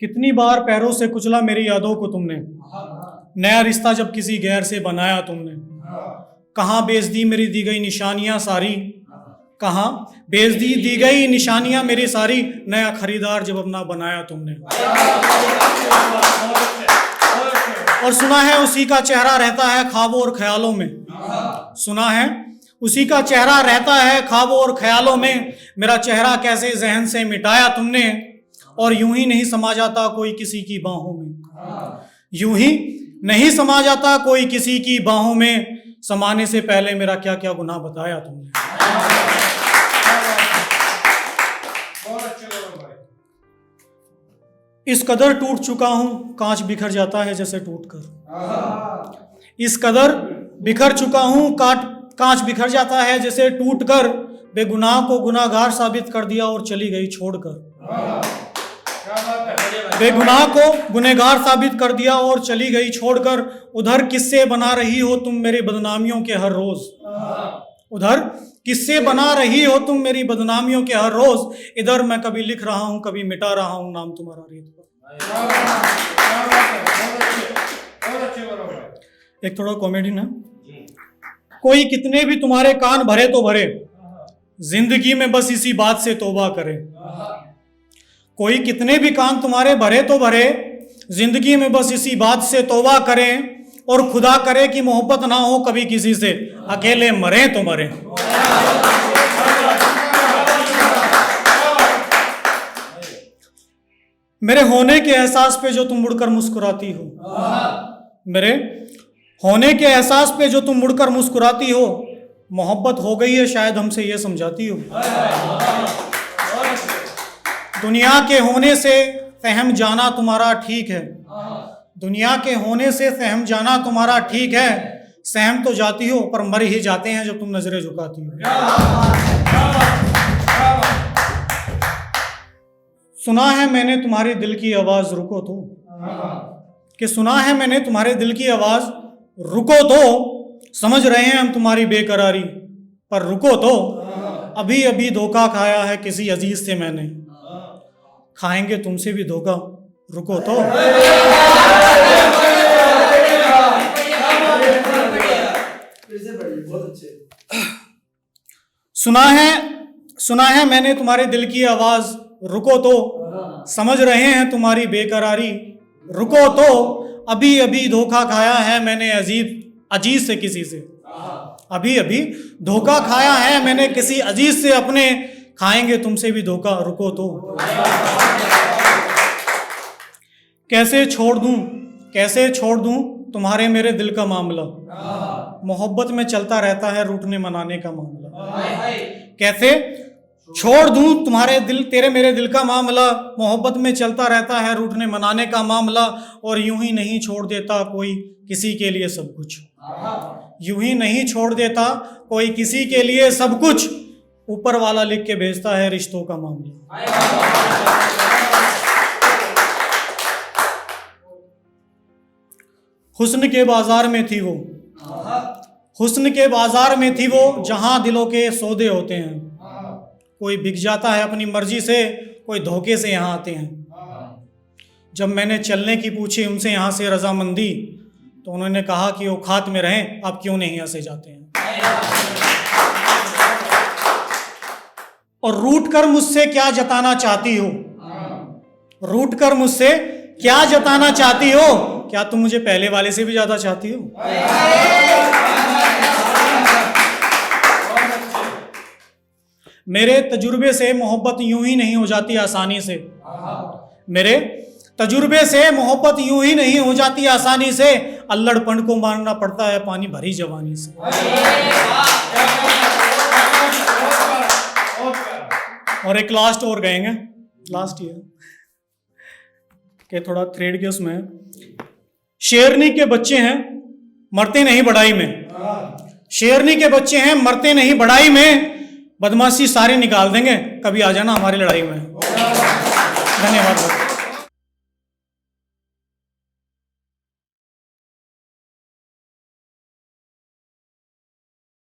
कितनी बार पैरों से कुचला मेरी यादों को तुमने, नया रिश्ता जब किसी गैर से बनाया तुमने। कहाँ बेइज्जती मेरी दी गई निशानियां सारी, कहाँ बेइज्जती दी गई निशानियां मेरी सारी, नया खरीदार जब अपना बनाया तुमने। और सुना है उसी का चेहरा रहता है ख्वाबों और ख्यालों में, सुना है उसी का चेहरा रहता है ख्वाबों और ख्यालों में। मेरा चेहरा कैसे जहन से मिटाया तुमने, और यूं ही नहीं समा जाता कोई किसी की बाहों में, यूं ही नहीं समा जाता कोई किसी की बाहों में। समाने से पहले मेरा क्या क्या गुनाह बताया तुमने। इस कदर टूट चुका हूं कांच बिखर जाता है जैसे टूटकर, इस कदर बिखर चुका हूं कांच बिखर जाता है जैसे टूटकर। बेगुनाह को गुनाहगार साबित कर दिया और चली गई छोड़कर, बेगुनाह को गुनहगार साबित कर दिया और चली गई छोड़कर। उधर किस्से बना रही हो तुम मेरी बदनामियों के हर रोज, उधर किस्से बना रही हो तुम मेरी बदनामियों के हर रोज। इधर मैं कभी लिख रहा हूं कभी मिटा रहा हूं नाम तुम्हारा रेत पर। एक थोड़ा कॉमेडी ना, कोई कितने भी तुम्हारे कान भरे तो भरे, जिंदगी में बस इसी बात से तौबा करे। कोई कितने भी कान तुम्हारे भरे तो भरे, जिंदगी में बस इसी बात से तौबा करें। और खुदा करे कि मोहब्बत ना हो कभी किसी से, अकेले मरे तो मरे। मेरे होने के एहसास पे जो तुम मुड़कर मुस्कुराती हो, मेरे होने के एहसास पे जो तुम मुड़कर मुस्कुराती हो, मोहब्बत हो गई है शायद हमसे ये समझाती हो। दुनिया के होने से सहम जाना तुम्हारा ठीक है, दुनिया के होने से सहम जाना तुम्हारा ठीक है। सहम तो जाती हो पर मर ही जाते हैं जब तुम नजरें झुकाती हो। सुना है मैंने तुम्हारे दिल की आवाज रुको तो, कि सुना है मैंने तुम्हारे दिल की आवाज रुको तो। समझ रहे हैं हम तुम्हारी बेकरारी, पर रुको तो। अभी अभी धोखा खाया है किसी अजीज से मैंने, खाएंगे तुमसे भी धोखा, रुको तो। सुना है मैंने तुम्हारे दिल की आवाज रुको तो। समझ रहे हैं तुम्हारी बेकरारी, रुको तो। अभी अभी धोखा खाया है मैंने अजीज से किसी से, अभी अभी धोखा खाया है मैंने किसी अजीज से अपने। खाएंगे तुमसे भी धोखा, रुको तो। कैसे छोड़ दूं तुम्हारे मेरे दिल का मामला, मोहब्बत में चलता रहता है रूठने मनाने का मामला। कैसे छोड़ दूं तेरे मेरे दिल का मामला, मोहब्बत में चलता रहता है रूठने मनाने का मामला। और यूं ही नहीं छोड़ देता कोई किसी के लिए सब कुछ, यूं ही नहीं छोड़ देता कोई किसी के लिए सब कुछ। ऊपर वाला लिख के भेजता है रिश्तों का मामला। हुस्न के बाजार में थी वो, हुस्न के बाजार में थी वो, जहां दिलों के सौदे होते हैं। कोई बिक जाता है अपनी मर्जी से, कोई धोखे से यहाँ आते हैं। जब मैंने चलने की पूछी उनसे यहाँ से रजामंदी, तो उन्होंने कहा कि वो खात में रहें, आप क्यों नहीं यहाँ से जाते हैं। और रूठ कर मुझसे क्या जताना चाहती हो, रूठ कर मुझसे क्या जताना चाहती हो। क्या तुम मुझे पहले वाले से भी ज्यादा चाहती हो। मेरे तजुर्बे से मोहब्बत यूं ही नहीं हो जाती आसानी से, मेरे तजुर्बे से मोहब्बत यूं ही नहीं हो जाती आसानी से। अल्लड़पन को मारना पड़ता है पानी भरी जवानी से। और एक लास्ट और गाएंगे, लास्ट ये कि थोड़ा थ्रेड के उसमें। शेरनी के बच्चे हैं मरते नहीं बड़ाई में, शेरनी के बच्चे हैं मरते नहीं बड़ाई में। बदमाशी सारी निकाल देंगे, कभी आ जाना हमारी लड़ाई में। धन्यवाद।